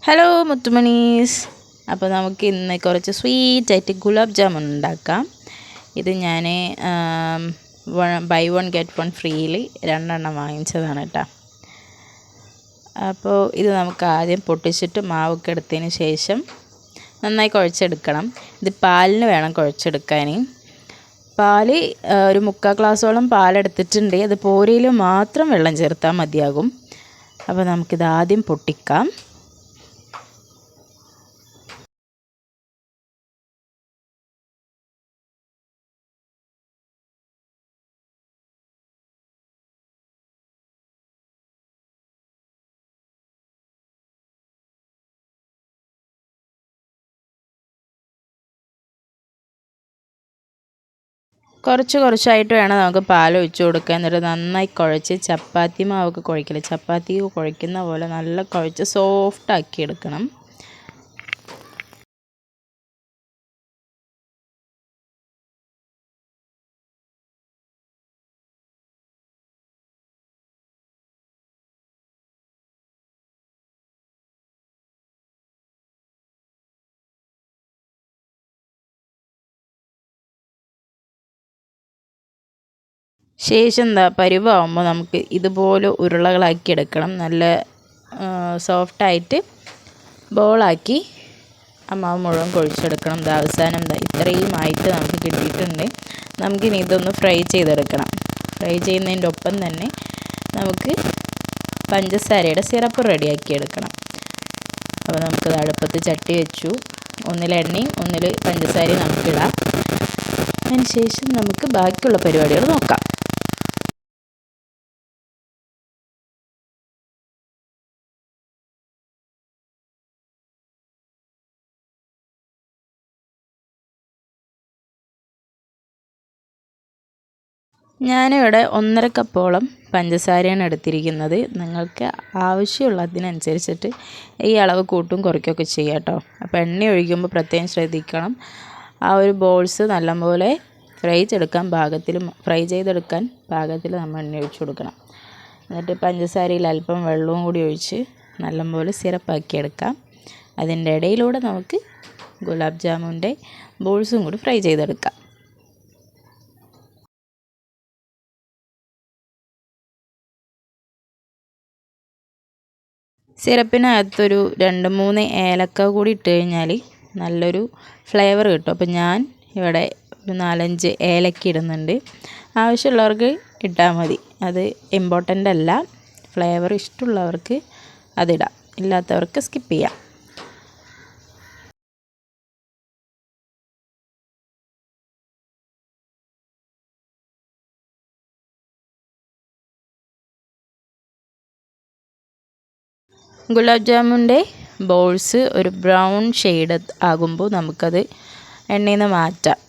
Hello മുത്തുമണീസ്. അപ്പോൾ നമുക്ക് ഇന്ന് കുറച്ച് സ്വീറ്റായിട്ട് ഗുലാബ് ജാമുൻ ഉണ്ടാക്കാം. ഇത് ഞാൻ ബൈ വൺ ഗെറ്റ് വൺ ഫ്രീയിൽ 2 എണ്ണം വാങ്ങിച്ചതാണ് കേട്ടോ. അപ്പോൾ ഇത് നമുക്ക് ആദ്യം പൊട്ടിച്ചിട്ട് മാവൊക്കെ എടുത്തതിന് ശേഷം നന്നായി കുഴച്ചെടുക്കണം. ഇത് പാലിന് വേണം കുഴച്ചെടുക്കാൻ. പാല് ഒരു 3/4 ഗ്ലാസോളം പാലെടുത്തിട്ടുണ്ട്. അത് പോരയിൽ മാത്രം വെള്ളം ചേർത്താൽ മതിയാകും. അപ്പോൾ നമുക്കിത് ആദ്യം പൊട്ടിക്കാം. കുറച്ചായിട്ട് വേണം നമുക്ക് പാൽ ഒഴിച്ച് കൊടുക്കാൻ. എന്നിട്ട് നന്നായി കുഴച്ച് ചപ്പാത്തി മാവൊക്കെ കുഴക്കില്ല, ചപ്പാത്തി കുഴക്കുന്ന പോലെ നല്ല കുഴച്ച് സോഫ്റ്റാക്കി എടുക്കണം. ശേഷം പരുവാകുമ്പോൾ നമുക്ക് ഇതുപോലെ ഉരുളകളാക്കി എടുക്കണം. നല്ല സോഫ്റ്റായിട്ട് ബോളാക്കി ആ മാവ് മുഴുവൻ കുഴിച്ചെടുക്കണം. അവസാനം ഇത്രയും ആയിട്ട് നമുക്ക് കിട്ടിയിട്ടുണ്ട്. നമുക്കിനി ഇതൊന്ന് ഫ്രൈ ചെയ്തെടുക്കണം. ഫ്രൈ ചെയ്യുന്നതിൻ്റെ ഒപ്പം തന്നെ നമുക്ക് പഞ്ചസാരയുടെ സിറപ്പ് റെഡിയാക്കി എടുക്കണം. അപ്പോൾ നമുക്കത് അടുപ്പത്ത് ചട്ടി വെച്ചു. ഒന്നിൽ എണ്ണയും ഒന്നിൽ പഞ്ചസാരയും നമുക്കിടാം. അതിന് ശേഷം നമുക്ക് ബാക്കിയുള്ള പരിപാടികൾ നോക്കാം. ഞാനിവിടെ 1.5 കപ്പോളം പഞ്ചസാരയാണ് എടുത്തിരിക്കുന്നത്. നിങ്ങൾക്ക് ആവശ്യമുള്ളതിനനുസരിച്ചിട്ട് ഈ അളവ് കൂട്ടും കുറയ്ക്കുകയൊക്കെ ചെയ്യാം കേട്ടോ. അപ്പോൾ എണ്ണ ഒഴിക്കുമ്പോൾ പ്രത്യേകം ശ്രദ്ധിക്കണം. ആ ഒരു ബോൾസ് നല്ലപോലെ ഫ്രൈ ചെയ്തെടുക്കാൻ പാകത്തിൽ നമ്മൾ എണ്ണ ഒഴിച്ച് കൊടുക്കണം. എന്നിട്ട് പഞ്ചസാരയിൽ അല്പം വെള്ളവും കൂടി ഒഴിച്ച് നല്ലപോലെ സിറപ്പാക്കി എടുക്കാം. അതിൻ്റെ ഇടയിലൂടെ നമുക്ക് ഗുലാബ് ജാമുൻ്റെ ബോൾസും കൂടി ഫ്രൈ ചെയ്തെടുക്കാം. സിറപ്പിനകത്തൊരു 2-3 ഏലക്ക കൂടി ഇട്ട് കഴിഞ്ഞാൽ നല്ലൊരു ഫ്ലേവർ കിട്ടും. അപ്പോൾ ഞാൻ ഇവിടെ ഒരു 4-5 ഏലക്ക ഇടുന്നുണ്ട്. ആവശ്യമുള്ളവർക്ക് ഇട്ടാൽ മതി. അത് ഇമ്പോർട്ടൻ്റ് അല്ല. ഫ്ലേവർ ഇഷ്ടമുള്ളവർക്ക് അതിടാം, ഇല്ലാത്തവർക്ക് സ്കിപ്പ് ചെയ്യാം. ഗുലാബ് ജാമുൻ്റെ ബോൾസ് ഒരു ബ്രൗൺ ഷെയ്ഡ് ആകുമ്പോൾ നമുക്കത് എണ്ണയിൽ നിന്ന് മാറ്റാം.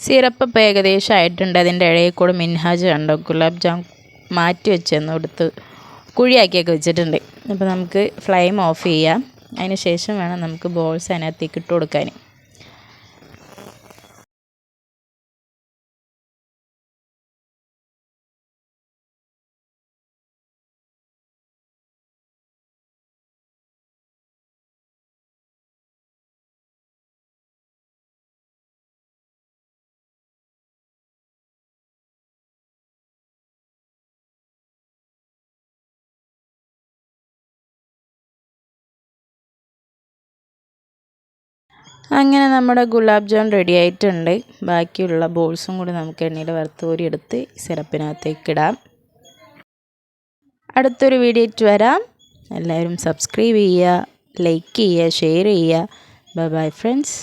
സിറപ്പ് ഇപ്പോൾ ഏകദേശം ആയിട്ടുണ്ട്. അതിൻ്റെ ഇടയിൽ കൂടെ മിൻഹാജ് കണ്ടോ ഗുലാബ് ജാം മാറ്റി വെച്ചെന്ന് കൊടുത്ത് കുഴിയാക്കിയൊക്കെ വെച്ചിട്ടുണ്ട്. അപ്പോൾ നമുക്ക് ഫ്ലെയിം ഓഫ് ചെയ്യാം. അതിന് ശേഷം വേണം നമുക്ക് ബോൾസ് അതിനകത്തേക്ക് ഇട്ട് കൊടുക്കാൻ. അങ്ങനെ നമ്മുടെ ഗുലാബ് ജാം റെഡി ആയിട്ടുണ്ട്. ബാക്കിയുള്ള ബോൾസും കൂടി നമുക്ക് എണ്ണയിൽ വറുത്ത് എടുത്ത് സിറപ്പിനകത്തേക്ക് ഇടാം. അടുത്തൊരു വീഡിയോ ആയിട്ട് വരാം. എല്ലാവരും സബ്സ്ക്രൈബ് ചെയ്യുക, ലൈക്ക് ചെയ്യുക, ഷെയർ ചെയ്യുക. Bye bye friends.